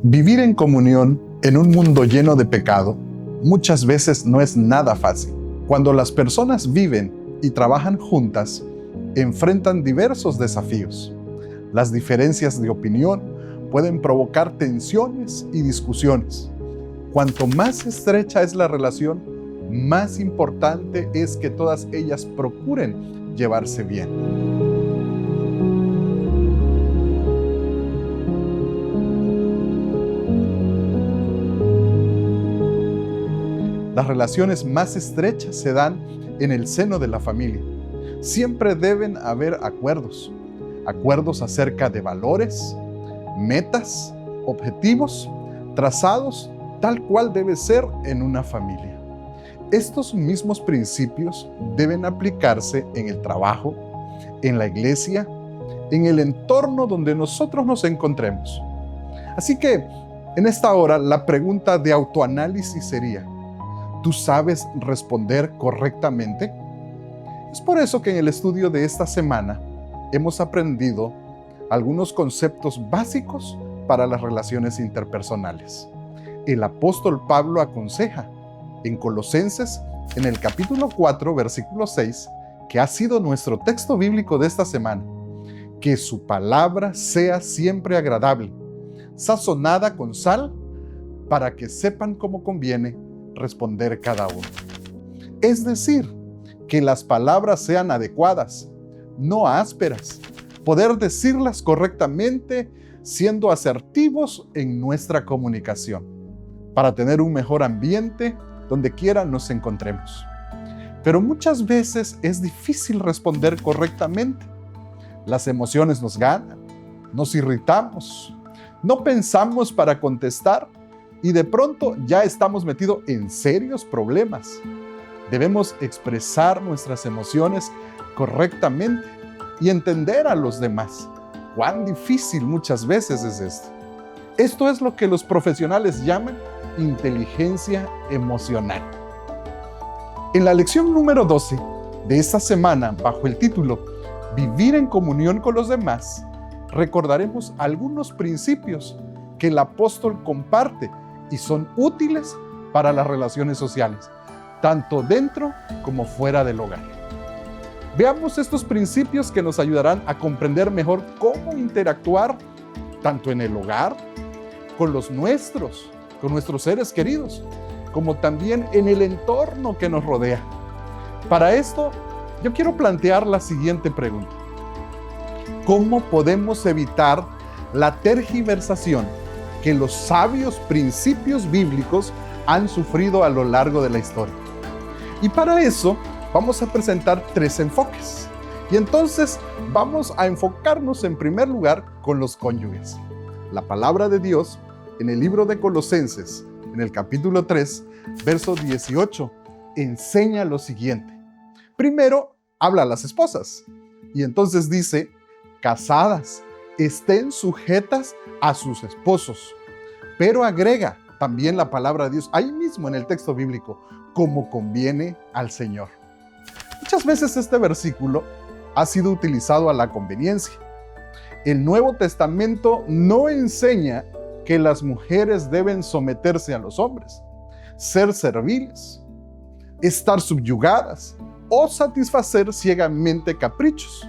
Vivir en comunión en un mundo lleno de pecado muchas veces no es nada fácil. Cuando las personas viven y trabajan juntas, enfrentan diversos desafíos. Las diferencias de opinión pueden provocar tensiones y discusiones. Cuanto más estrecha es la relación, más importante es que todas ellas procuren llevarse bien. Las relaciones más estrechas se dan en el seno de la familia. Siempre deben haber acuerdos acerca de valores, metas, objetivos, trazados tal cual debe ser en una familia. Estos mismos principios deben aplicarse en el trabajo, en la iglesia, en el entorno donde nosotros nos encontremos. Así que, en esta hora, la pregunta de autoanálisis sería: ¿tú sabes responder correctamente? Es por eso que en el estudio de esta semana hemos aprendido algunos conceptos básicos para las relaciones interpersonales. El apóstol Pablo aconseja en Colosenses, en el capítulo 4, versículo 6, que ha sido nuestro texto bíblico de esta semana, que su palabra sea siempre agradable, sazonada con sal, para que sepan cómo conviene responder cada uno. Es decir, que las palabras sean adecuadas, no ásperas, poder decirlas correctamente, siendo asertivos en nuestra comunicación, para tener un mejor ambiente donde quiera nos encontremos. Pero muchas veces es difícil responder correctamente. Las emociones nos ganan, nos irritamos, no pensamos para contestar y de pronto ya estamos metidos en serios problemas. Debemos expresar nuestras emociones correctamente y entender a los demás. Cuán difícil muchas veces es esto. Esto es lo que los profesionales llaman inteligencia emocional. En la lección número 12 de esta semana, bajo el título Vivir en comunión con los demás, recordaremos algunos principios que el apóstol comparte y son útiles para las relaciones sociales, tanto dentro como fuera del hogar. Veamos estos principios que nos ayudarán a comprender mejor cómo interactuar tanto en el hogar, con nuestros seres queridos, como también en el entorno que nos rodea. Para esto, yo quiero plantear la siguiente pregunta: ¿cómo podemos evitar la tergiversación que los sabios principios bíblicos han sufrido a lo largo de la historia? Y para eso vamos a presentar 3 enfoques. Y entonces vamos a enfocarnos en primer lugar con los cónyuges. La palabra de Dios en el libro de Colosenses, en el capítulo 3, verso 18, enseña lo siguiente. Primero habla a las esposas y entonces dice: casadas, estén sujetas a sus esposos. Pero agrega también la palabra de Dios, ahí mismo en el texto bíblico, como conviene al Señor. Muchas veces este versículo ha sido utilizado a la conveniencia. El Nuevo Testamento no enseña que las mujeres deben someterse a los hombres, ser serviles, estar subyugadas o satisfacer ciegamente caprichos.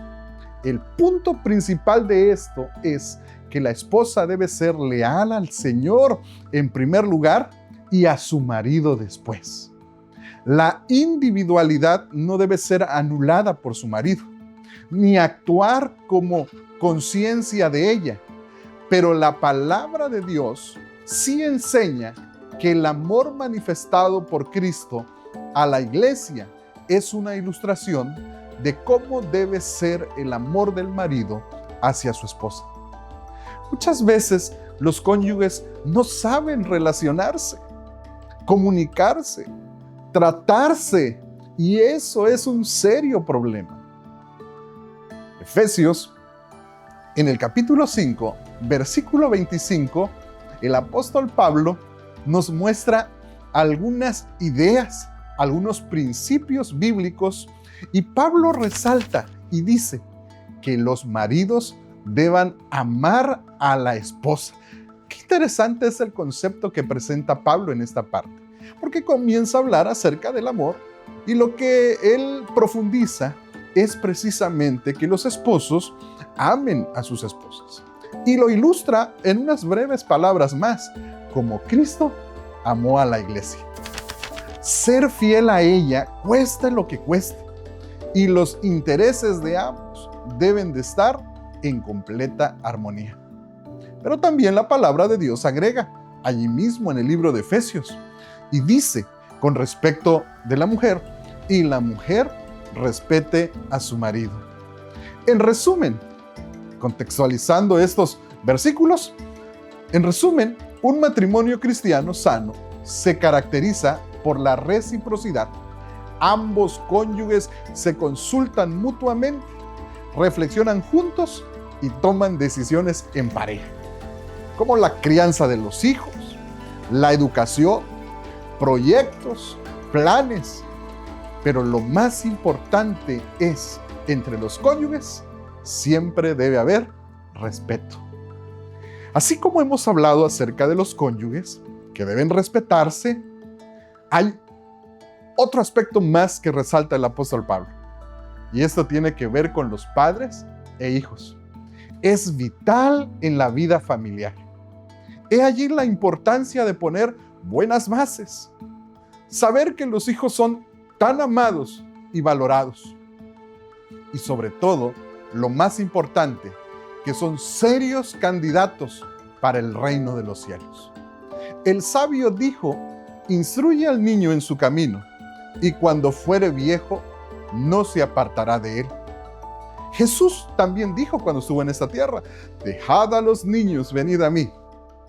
El punto principal de esto es que la esposa debe ser leal al Señor en primer lugar y a su marido después. La individualidad no debe ser anulada por su marido, ni actuar como conciencia de ella. Pero la palabra de Dios sí enseña que el amor manifestado por Cristo a la iglesia es una ilustración de cómo debe ser el amor del marido hacia su esposa. Muchas veces los cónyuges no saben relacionarse, comunicarse, tratarse, y eso es un serio problema. Efesios, en el capítulo 5, versículo 25, el apóstol Pablo nos muestra algunas ideas, algunos principios bíblicos, y Pablo resalta y dice que los maridos deban amar a la esposa. Qué interesante es el concepto que presenta Pablo en esta parte, porque comienza a hablar acerca del amor y lo que él profundiza es precisamente que los esposos amen a sus esposas. Y lo ilustra en unas breves palabras más, como Cristo amó a la iglesia. Ser fiel a ella cueste lo que cueste, y los intereses de ambos deben de estar en completa armonía. Pero también la palabra de Dios agrega, allí mismo en el libro de Efesios, y dice con respecto de la mujer, y la mujer respete a su marido. En resumen, contextualizando estos versículos, en resumen, un matrimonio cristiano sano se caracteriza por la reciprocidad. Ambos cónyuges se consultan mutuamente, reflexionan juntos y toman decisiones en pareja, como la crianza de los hijos, la educación, proyectos, planes. Pero lo más importante es, entre los cónyuges, siempre debe haber respeto. Así como hemos hablado acerca de los cónyuges, que deben respetarse, hay otro aspecto más que resalta el apóstol Pablo. Y esto tiene que ver con los padres e hijos. Es vital en la vida familiar. He allí la importancia de poner buenas bases. Saber que los hijos son tan amados y valorados. Y sobre todo, lo más importante, que son serios candidatos para el reino de los cielos. El sabio dijo, instruye al niño en su camino, y cuando fuere viejo, no se apartará de él. Jesús también dijo cuando estuvo en esta tierra, dejad a los niños venid a mí,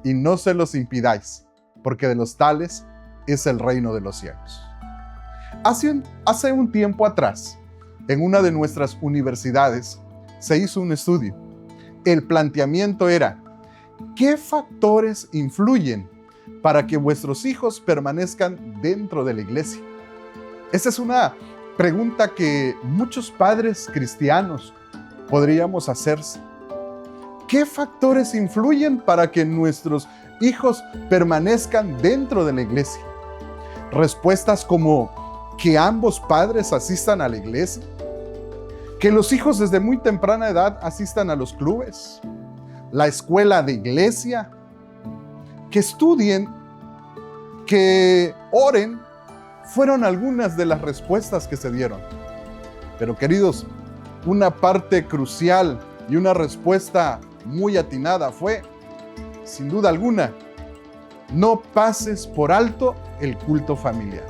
y no se los impidáis, porque de los tales es el reino de los cielos. Hace un tiempo atrás, en una de nuestras universidades, se hizo un estudio. El planteamiento era, ¿qué factores influyen para que vuestros hijos permanezcan dentro de la iglesia? Esa es una pregunta que muchos padres cristianos podríamos hacerse. ¿Qué factores influyen para que nuestros hijos permanezcan dentro de la iglesia? Respuestas como que ambos padres asistan a la iglesia, que los hijos desde muy temprana edad asistan a los clubes, la escuela de iglesia, que estudien, que oren, fueron algunas de las respuestas que se dieron. Pero queridos, una parte crucial y una respuesta muy atinada fue, sin duda alguna, no pases por alto el culto familiar.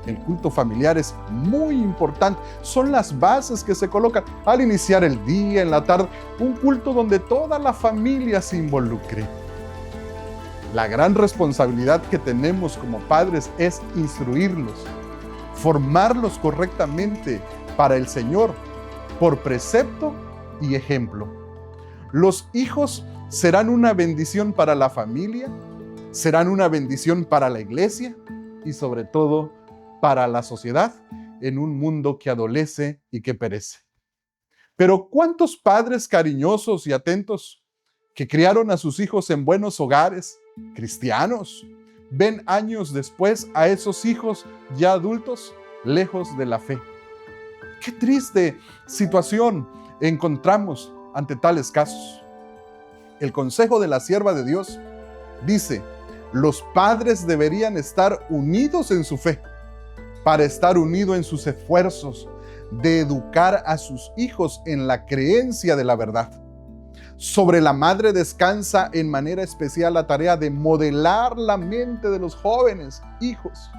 El culto familiar es muy importante. Son las bases que se colocan al iniciar el día, en la tarde. Un culto donde toda la familia se involucre. La gran responsabilidad que tenemos como padres es instruirlos, formarlos correctamente para el Señor, por precepto y ejemplo. Los hijos serán una bendición para la familia, serán una bendición para la iglesia y sobre todo para la sociedad en un mundo que adolece y que perece. Pero ¿cuántos padres cariñosos y atentos que criaron a sus hijos en buenos hogares cristianos ven años después a esos hijos ya adultos lejos de la fe? Qué triste situación encontramos ante tales casos. El consejo de la sierva de Dios dice, los padres deberían estar unidos en su fe para estar unidos en sus esfuerzos de educar a sus hijos en la creencia de la verdad. Sobre la madre descansa en manera especial la tarea de modelar la mente de los jóvenes hijos.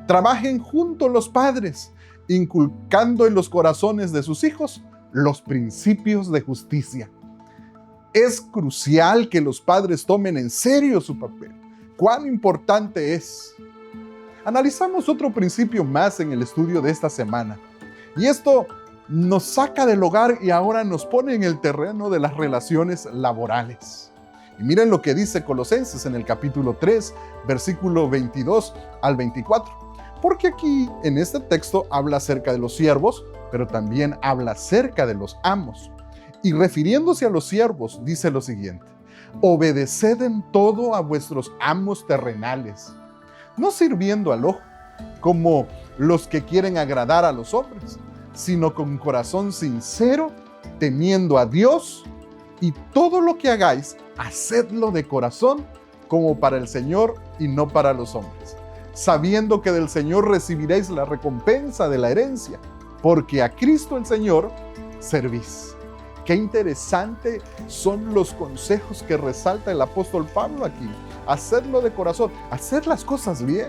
Trabajen juntos los padres, inculcando en los corazones de sus hijos los principios de justicia. Es crucial que los padres tomen en serio su papel. ¿Cuán importante es? Analizamos otro principio más en el estudio de esta semana. Y esto nos saca del hogar y ahora nos pone en el terreno de las relaciones laborales. Y miren lo que dice Colosenses en el capítulo 3, versículo 22 al 24. Porque aquí en este texto habla acerca de los siervos, pero también habla acerca de los amos. Y refiriéndose a los siervos, dice lo siguiente: Obedeced en todo a vuestros amos terrenales, no sirviendo al ojo, como los que quieren agradar a los hombres, sino con corazón sincero, temiendo a Dios, y todo lo que hagáis, hacedlo de corazón, como para el Señor y no para los hombres, sabiendo que del Señor recibiréis la recompensa de la herencia, porque a Cristo el Señor servís. Qué interesante son los consejos que resalta el apóstol Pablo aquí. Hacerlo de corazón, hacer las cosas bien,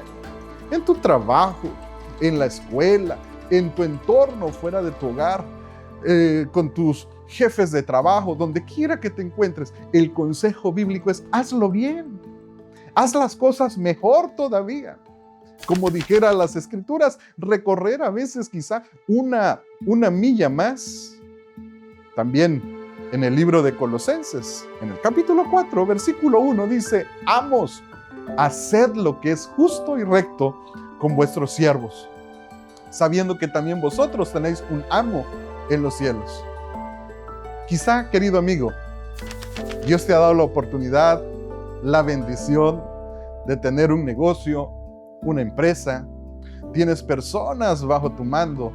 en tu trabajo, en la escuela, en tu entorno fuera de tu hogar, con tus jefes de trabajo, donde quiera que te encuentres. El consejo bíblico es: hazlo bien, haz las cosas mejor todavía. Como dijera las Escrituras, recorrer a veces quizá una milla más. También en el libro de Colosenses, en el capítulo 4, versículo 1, dice: amos, haced lo que es justo y recto con vuestros siervos, sabiendo que también vosotros tenéis un amo en los cielos. Quizá, querido amigo, Dios te ha dado la oportunidad, la bendición de tener un negocio, una empresa, tienes personas bajo tu mando.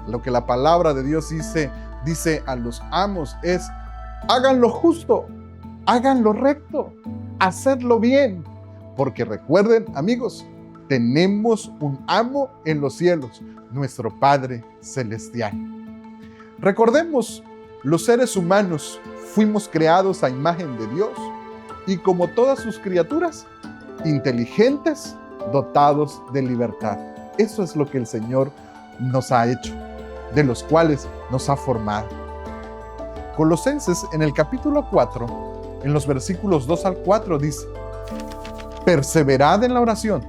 Lo que la palabra de Dios dice a los amos es: hagan lo justo, hagan lo recto, hacedlo bien, porque recuerden, amigos, tenemos un amo en los cielos, nuestro Padre Celestial. Recordemos, los seres humanos fuimos creados a imagen de Dios y, como todas sus criaturas, inteligentes, dotados de libertad. Eso es lo que el Señor nos ha hecho, de los cuales nos ha formado. Colosenses, en el capítulo 4, en los versículos 2 al 4, dice: perseverad en la oración,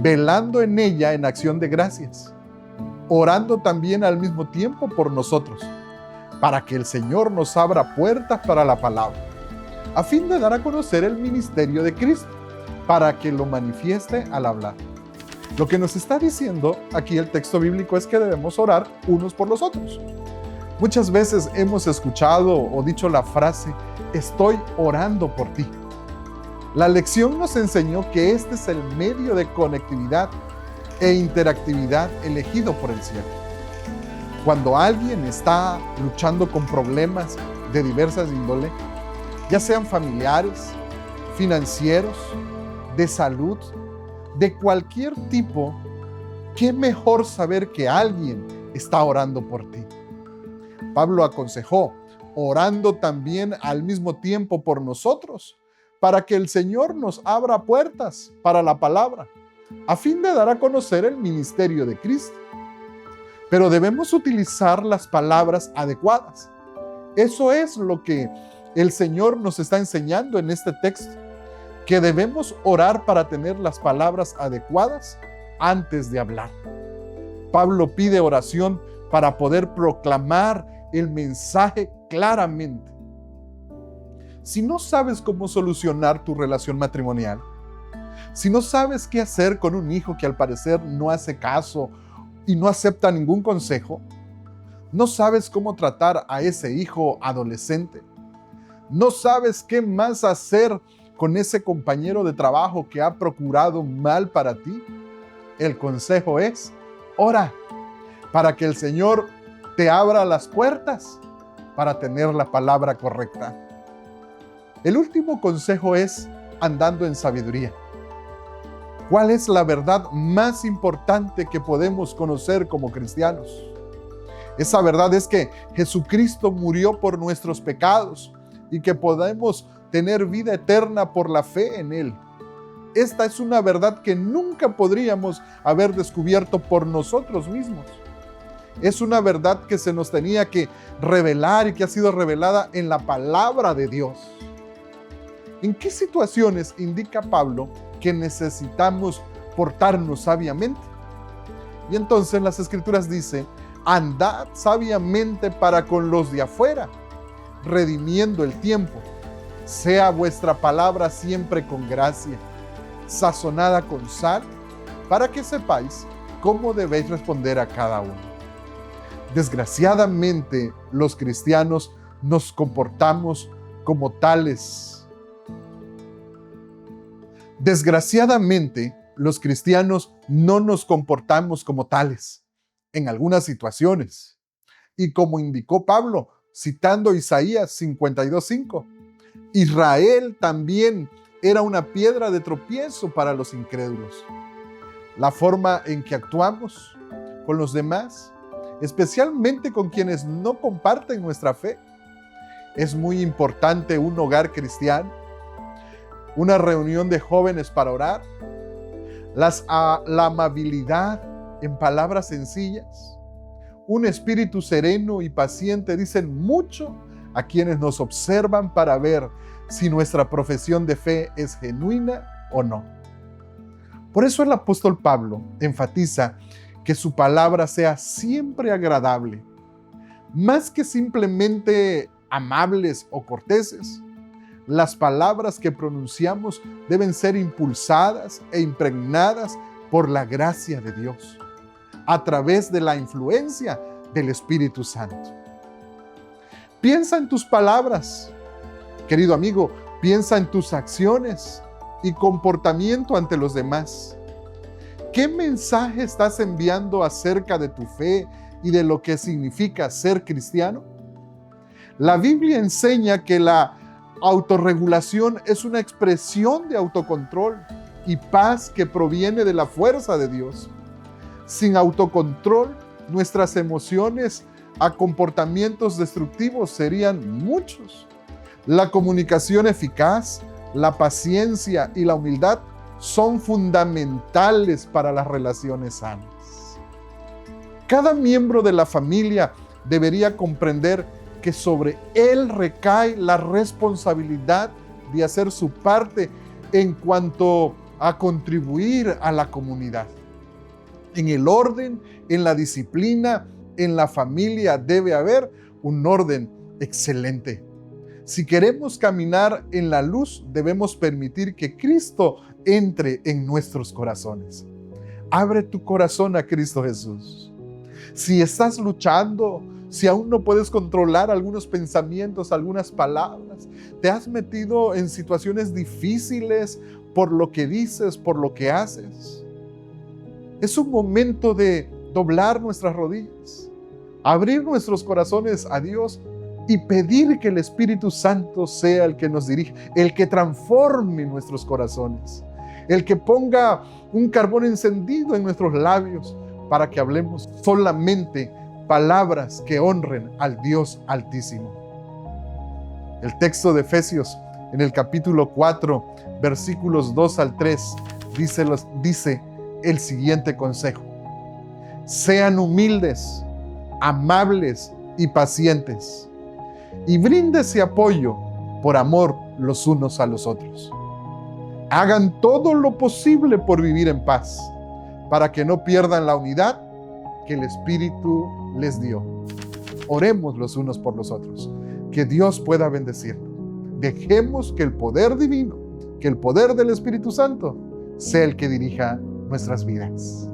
velando en ella en acción de gracias, orando también al mismo tiempo por nosotros, para que el Señor nos abra puertas para la palabra, a fin de dar a conocer el ministerio de Cristo, para que lo manifieste al hablar. Lo que nos está diciendo aquí el texto bíblico es que debemos orar unos por los otros. Muchas veces hemos escuchado o dicho la frase: estoy orando por ti. La lección nos enseñó que este es el medio de conectividad e interactividad elegido por el cielo. Cuando alguien está luchando con problemas de diversas índole, ya sean familiares, financieros, de salud, de cualquier tipo, qué mejor saber que alguien está orando por ti. Pablo aconsejó: orando también al mismo tiempo por nosotros, para que el Señor nos abra puertas para la palabra, a fin de dar a conocer el ministerio de Cristo. Pero debemos utilizar las palabras adecuadas. Eso es lo que el Señor nos está enseñando en este texto, que debemos orar para tener las palabras adecuadas antes de hablar. Pablo pide oración para poder proclamar el mensaje claramente. Si no sabes cómo solucionar tu relación matrimonial, si no sabes qué hacer con un hijo que al parecer no hace caso y no acepta ningún consejo, no sabes cómo tratar a ese hijo adolescente, no sabes qué más hacer con ese compañero de trabajo que ha procurado mal para ti, el consejo es: ora para que el Señor te abra las puertas para tener la palabra correcta. El último consejo es: andando en sabiduría. ¿Cuál es la verdad más importante que podemos conocer como cristianos? Esa verdad es que Jesucristo murió por nuestros pecados y que podemos tener vida eterna por la fe en Él. Esta es una verdad que nunca podríamos haber descubierto por nosotros mismos. Es una verdad que se nos tenía que revelar y que ha sido revelada en la palabra de Dios. ¿En qué situaciones indica Pablo que necesitamos portarnos sabiamente? Y entonces las Escrituras dicen: andad sabiamente para con los de afuera, redimiendo el tiempo. Sea vuestra palabra siempre con gracia, sazonada con sal, para que sepáis cómo debéis responder a cada uno. Desgraciadamente, los cristianos nos comportamos como tales Desgraciadamente, los cristianos no nos comportamos como tales en algunas situaciones. Y como indicó Pablo, citando Isaías 52:5, Israel también era una piedra de tropiezo para los incrédulos. La forma en que actuamos con los demás, especialmente con quienes no comparten nuestra fe. Es muy importante un hogar cristiano, una reunión de jóvenes para orar, la amabilidad en palabras sencillas, un espíritu sereno y paciente dicen mucho a quienes nos observan para ver si nuestra profesión de fe es genuina o no. Por eso el apóstol Pablo enfatiza que su palabra sea siempre agradable, más que simplemente amables o corteses. Las palabras que pronunciamos deben ser impulsadas e impregnadas por la gracia de Dios, a través de la influencia del Espíritu Santo. Piensa en tus palabras, querido amigo, piensa en tus acciones y comportamiento ante los demás. ¿Qué mensaje estás enviando acerca de tu fe y de lo que significa ser cristiano? La Biblia enseña que la autorregulación es una expresión de autocontrol y paz que proviene de la fuerza de Dios. Sin autocontrol, nuestras emociones a comportamientos destructivos serían muchos. La comunicación eficaz, la paciencia y la humildad son fundamentales para las relaciones sanas. Cada miembro de la familia debería comprender que sobre él recae la responsabilidad de hacer su parte en cuanto a contribuir a la comunidad. En el orden, en la disciplina, en la familia debe haber un orden excelente. Si queremos caminar en la luz, debemos permitir que Cristo entre en nuestros corazones. Abre tu corazón a Cristo Jesús. Si estás luchando, si aún no puedes controlar algunos pensamientos, algunas palabras, te has metido en situaciones difíciles por lo que dices, por lo que haces, es un momento de doblar nuestras rodillas, abrir nuestros corazones a Dios y pedir que el Espíritu Santo sea el que nos dirija, el que transforme nuestros corazones, el que ponga un carbón encendido en nuestros labios para que hablemos solamente palabras que honren al Dios Altísimo. El texto de Efesios en el capítulo 4, versículos 2 al 3, dice el siguiente consejo: sean humildes, amables y pacientes, y bríndese apoyo por amor los unos a los otros. Hagan todo lo posible por vivir en paz, para que no pierdan la unidad que el Espíritu les dio. Oremos los unos por los otros, que Dios pueda bendecirnos. Dejemos que el poder divino, que el poder del Espíritu Santo sea el que dirija nuestras vidas.